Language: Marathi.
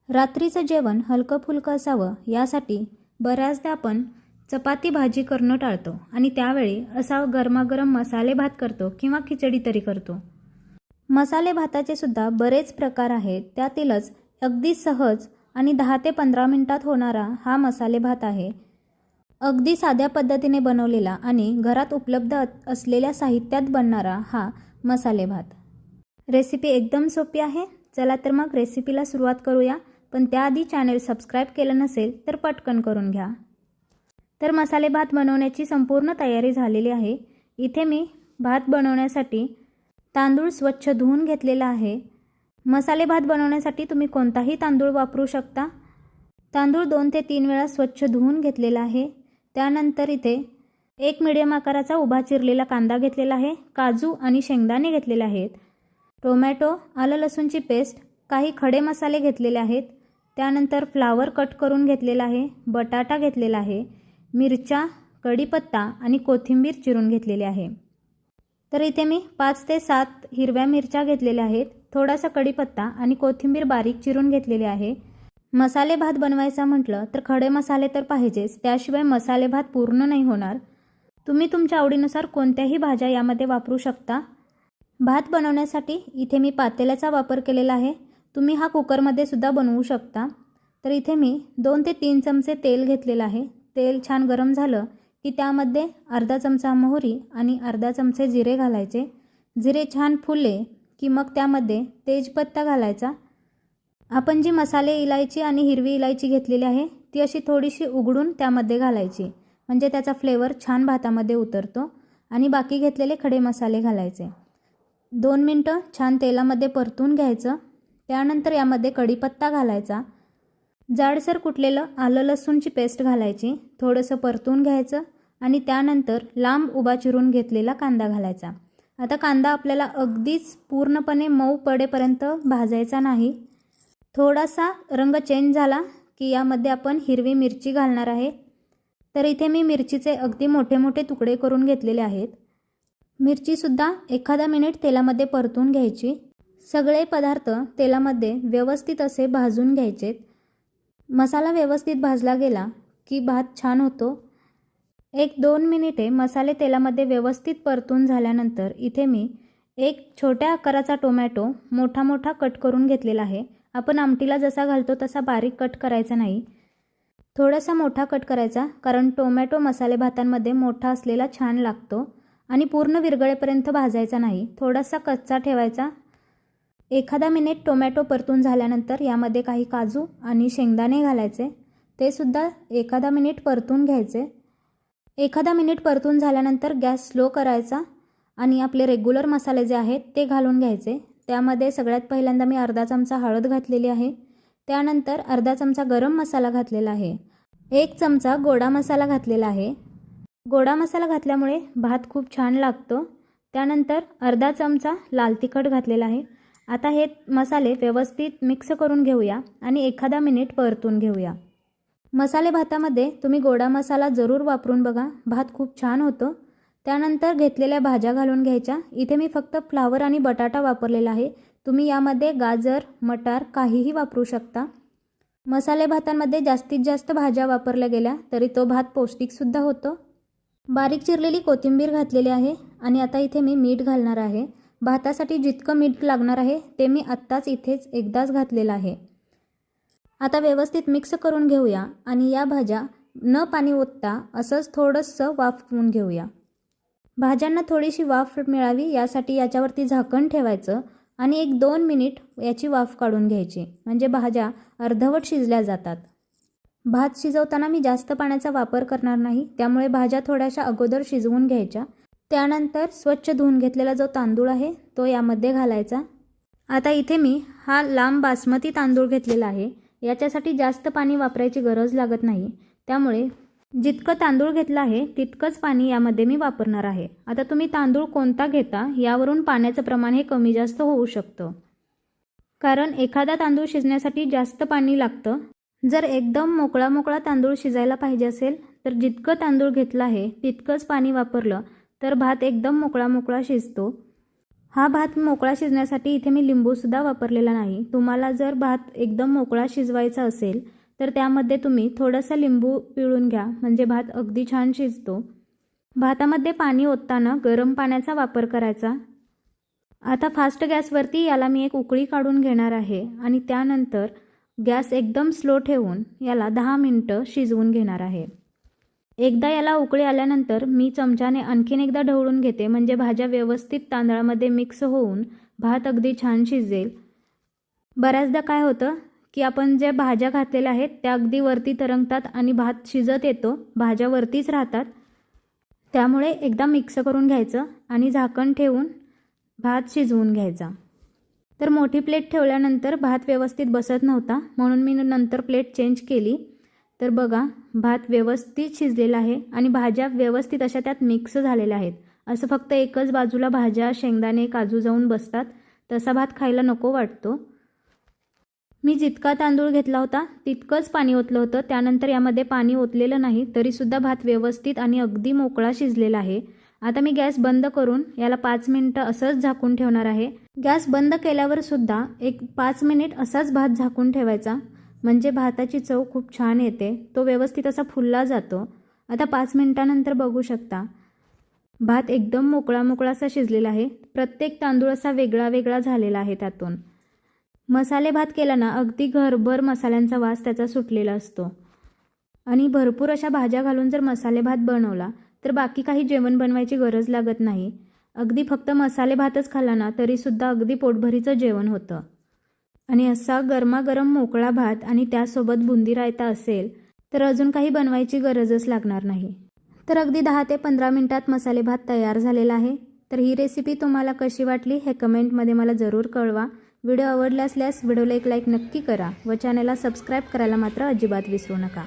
रात्रीचं जेवण हलकं फुलकं असावं यासाठी बऱ्याचदा आपण चपाती भाजी करणं टाळतो आणि त्यावेळी असा गरमागरम मसाले भात करतो किंवा खिचडी तरी करतो। मसाले भाताचे सुद्धा बरेच प्रकार आहेत, त्यातीलच अगदी सहज आणि 10 ते 15 मिनिटात होणारा हा मसाले भात आहे। अगदी साध्या पद्धतीने बनवलेला आणि घरात उपलब्ध असलेल्या साहित्यात बनणारा हा मसाले भात। रेसिपी एकदम सोपी आहे। चला तर मग रेसिपीला सुरुवात करूया, पण त्याआधी चॅनल सबस्क्राईब केलं नसेल तर पटकन करून घ्या। तर मसाले भात बनवण्याची संपूर्ण तयारी झालेली आहे। इथे मी भात बनवण्यासाठी तांदूळ स्वच्छ धुवून घेतलेला आहे। मसाले भात बनवण्यासाठी तुम्ही कोणताही तांदूळ वापरू शकता। तांदूळ 2 ते 3 वेळा स्वच्छ धुवून घेतलेला आहे। त्यानंतर इथे एक मीडियम आकाराचा उभा चिरलेला कांदा घेतलेला आहे, काजू आणि शेंगदाणे घेतलेले आहेत, टोमॅटो, आलं लसूणची पेस्ट, काही खडे मसाले घेतलेले आहेत, त्यानंतर फ्लावर कट करून घेतलेला आहे, बटाटा घेतलेला आहे, मिरच्या, कढीपत्ता आणि कोथिंबीर चिरून घेतलेली आहे। तर इथे मी 5 ते 7 हिरव्या मिरच्या घेतलेल्या आहेत, थोडासा कढीपत्ता आणि कोथिंबीर बारीक चिरून घेतलेली आहे। मसाले भात बनवायचा म्हटलं तर खडे मसाले तर पाहिजेच, त्याशिवाय मसाले भात पूर्ण नाही होणार। तुम्ही तुमच्या आवडीनुसार कोणत्याही भाज्या यामध्ये वापरू शकता। भात बनवण्यासाठी इथे मी पातेल्याचा वापर केलेला आहे, तुम्ही हा कुकरमध्ये सुद्धा बनवू शकता। तर इथे मी 2 ते 3 चमचे तेल घेतलेलं आहे। तेल छान गरम झालं की त्यामध्ये अर्धा चमचा मोहरी आणि अर्धा चमचे जिरे घालायचे। जिरे छान फुलले की मग त्यामध्ये तेजपत्ता घालायचा। आपण जी मसाले इलायची आणि हिरवी इलायची घेतलेली आहे ती अशी थोडीशी उघडून त्यामध्ये घालायची, म्हणजे त्याचा फ्लेवर छान भातामध्ये उतरतो। आणि बाकी घेतलेले खडे मसाले घालायचे। 2 मिनटं छान तेलामध्ये परतून घ्यायचं। त्यानंतर यामध्ये कढीपत्ता घालायचा, जाडसर कुटलेलं आलं लसूणची पेस्ट घालायची, थोडंसं परतून घ्यायचं आणि त्यानंतर लांब उभा चिरून घेतलेला कांदा घालायचा। आता कांदा आपल्याला अगदीच पूर्णपणे मऊ पडेपर्यंत भाजायचा नाही। थोडासा रंग चेंज झाला की यामध्ये आपण हिरवी मिरची घालणार आहे। तर इथे मी मिरचीचे अगदी मोठे मोठे तुकडे करून घेतलेले आहेत। मिरचीसुद्धा एखादा मिनिट तेलामध्ये परतून घ्यायची। सगळे पदार्थ तेलामध्ये व्यवस्थित असे भाजून घ्यायचेत। मसाला व्यवस्थित भाजला गेला की भात छान होतो। 1-2 मिनिटे मसाले तेलामध्ये व्यवस्थित परतून झाल्यानंतर इथे मी एक छोट्या आकाराचा टोमॅटो मोठा मोठा कट करून घेतलेला आहे। आपण आमटीला जसा घालतो तसा बारीक कट करायचा नाही, थोडासा मोठा कट करायचा, कारण टोमॅटो मसाले भातांमध्ये मोठा असलेला छान लागतो। आणि पूर्ण विरगळेपर्यंत भाजायचा नाही, थोडासा कच्चा ठेवायचा। एखादा मिनिट टोमॅटो परतून झाल्यानंतर यामध्ये काही काजू आणि शेंगदाणे घालायचे, ते सुद्धा एखादा मिनिट परतून घ्यायचे। एखादा मिनिट परतून झाल्यानंतर गॅस स्लो करायचा आणि आपले रेग्युलर मसाले जे आहेत ते घालून घ्यायचे। त्यामध्ये सगळ्यात पहिल्यांदा मी अर्धा चमचा हळद घातलेली आहे, त्यानंतर अर्धा चमचा गरम मसाला घातलेला आहे, 1 चमचा गोडा मसाला घातलेला आहे। गोडा मसाला घातल्यामुळे भात खूप छान लागतो। त्यानंतर अर्धा चमचा लाल तिखट घातलेला आहे। आता हे मसाले व्यवस्थित मिक्स करून घेऊया आणि एखादा मिनिट परतून घेऊया। मसाले भातामध्ये तुम्ही गोडा मसाला जरूर वापरून बघा, भात खूप छान होतो। त्यानंतर घेतलेल्या भाज्या घालून घ्यायच्या। इथे मी फक्त फ्लावर आणि बटाटा वापरलेला आहे, तुम्ही यामध्ये गाजर, मटार काहीही वापरू शकता। मसाले भातांमध्ये जास्तीत जास्त भाज्या वापरल्या गेल्या तरी तो भात पौष्टिकसुद्धा होतो। बारीक चिरलेली कोथिंबीर घातलेली आहे आणि आता इथे मी मीठ घालणार आहे। भातासाठी जितकं मीठ लागणार आहे ते मी आत्ताच इथेच एकदाच घातलेलं आहे। आता व्यवस्थित मिक्स करून घेऊया आणि या भाज्या न पाणी ओतता असंच थोडंसं वाफवून घेऊया। भाज्यांना थोडीशी वाफ मिळावी यासाठी याच्यावरती झाकण ठेवायचं आणि 1-2 मिनिट याची वाफ काढून घ्यायची, म्हणजे भाज्या अर्धवट शिजल्या जातात। भात शिजवताना मी जास्त पाण्याचा वापर करणार नाही, त्यामुळे भाज्या थोड्याशा अगोदर शिजवून घ्यायच्या। त्यानंतर स्वच्छ धुवून घेतलेला जो तांदूळ आहे तो यामध्ये घालायचा। आता इथे मी हा लांब बासमती तांदूळ घेतलेला आहे, याच्यासाठी जास्त पाणी वापरायची गरज लागत नाही, त्यामुळे जितकं तांदूळ घेतलं आहे तितकंच पाणी यामध्ये मी वापरणार आहे। आता तुम्ही तांदूळ कोणता घेता यावरून पाण्याचं प्रमाण हे कमी जास्त होऊ शकतं, कारण एखादा तांदूळ शिजण्यासाठी जास्त पाणी लागतं। जर एकदम मोकळा मोकळा तांदूळ शिजायला पाहिजे असेल तर जितकं तांदूळ घेतलं आहे तितकंच पाणी वापरलं तर भात एकदम मोकळा मोकळा शिजतो। हा भात मोकळा शिजण्यासाठी इथे मी लिंबूसुद्धा वापरलेला नाही. तुम्हाला जर भात एकदम मोकळा शिजवायचा असेल तर त्यामध्ये तुम्ही थोडासा लिंबू पिळून घ्या, म्हणजे भात अगदी छान शिजतो. भातामध्ये पाणी ओतताना गरम पाण्याचा वापर करायचा. आता फास्ट गॅसवरती याला मी एक उकळी काढून घेणार आहे आणि त्यानंतर गॅस एकदम स्लो ठेवून याला 10 मिनिटं शिजवून घेणार आहे. एकदा याला उकळी आल्यानंतर मी चमच्याने आणखीन एकदा ढवळून घेते, म्हणजे भाज्या व्यवस्थित तांदळामध्ये मिक्स होऊन भात अगदी छान शिजेल. बऱ्याचदा काय होतं की आपण जे भाज्या घातलेल्या आहेत त्या अगदी वरती तरंगतात आणि भात शिजत येतो, भाज्या वरतीच राहतात. त्यामुळे एकदा मिक्स करून घ्यायचं आणि झाकण ठेवून भात शिजवून घ्यायचा. तर मोठी प्लेट ठेवल्यानंतर भात व्यवस्थित बसत नव्हता, म्हणून मी नंतर प्लेट चेंज केली. तर बघा, भात व्यवस्थित शिजलेला आहे आणि भाज्या व्यवस्थित अशा त्यात मिक्स झालेल्या आहेत. असं फक्त एकच बाजूला भाज्या, शेंगदाणे, काजू जाऊन बसतात तसा भात खायला नको वाटतो. मी जितका तांदूळ घेतला होता तितकंच पाणी ओतलं होतं. त्यानंतर यामध्ये पाणी ओतलेलं नाही, तरीसुद्धा भात व्यवस्थित आणि अगदी मोकळा शिजलेला आहे. आता मी गॅस बंद करून याला 5 मिनिटं असंच झाकून ठेवणार आहे. गॅस बंद केल्यावर सुद्धा एक 5 मिनिट असाच भात झाकून ठेवायचा, म्हणजे भाताची चव खूप छान येते, तो व्यवस्थित असा फुलला जातो. आता 5 मिनिटानंतर बघू शकता भात एकदम मोकळा मोकळा असा शिजलेला आहे. प्रत्येक तांदूळ असा वेगळा वेगळा झालेला आहे. त्यातून मसाले भात केला ना, अगदी घरभर मसाल्यांचा वास त्याचा सुटलेला असतो. आणि भरपूर अशा भाज्या घालून जर मसाले भात बनवला तर बाकी काही जेवण बनवायची गरज लागत नाही. अगदी फक्त मसाले भातच खाल्ला ना तरीसुद्धा अगदी पोटभरीचं जेवण होतं. आणि असा गरमागरम मोकळा भात आणि त्यासोबत बुंदी रायता असेल तर अजून काही बनवायची गरजच लागणार नाही. तर अगदी 10 ते 15 मिनिटात मसाले भात तयार झालेला आहे. तर ही रेसिपी तुम्हाला कशी वाटली हे कमेंटमध्ये मला जरूर कळवा. व्हिडिओ आवडला असल्यास व्हिडिओला एक लाईक नक्की करा व चॅनलला सबस्क्राईब करायला मात्र अजिबात विसरू नका.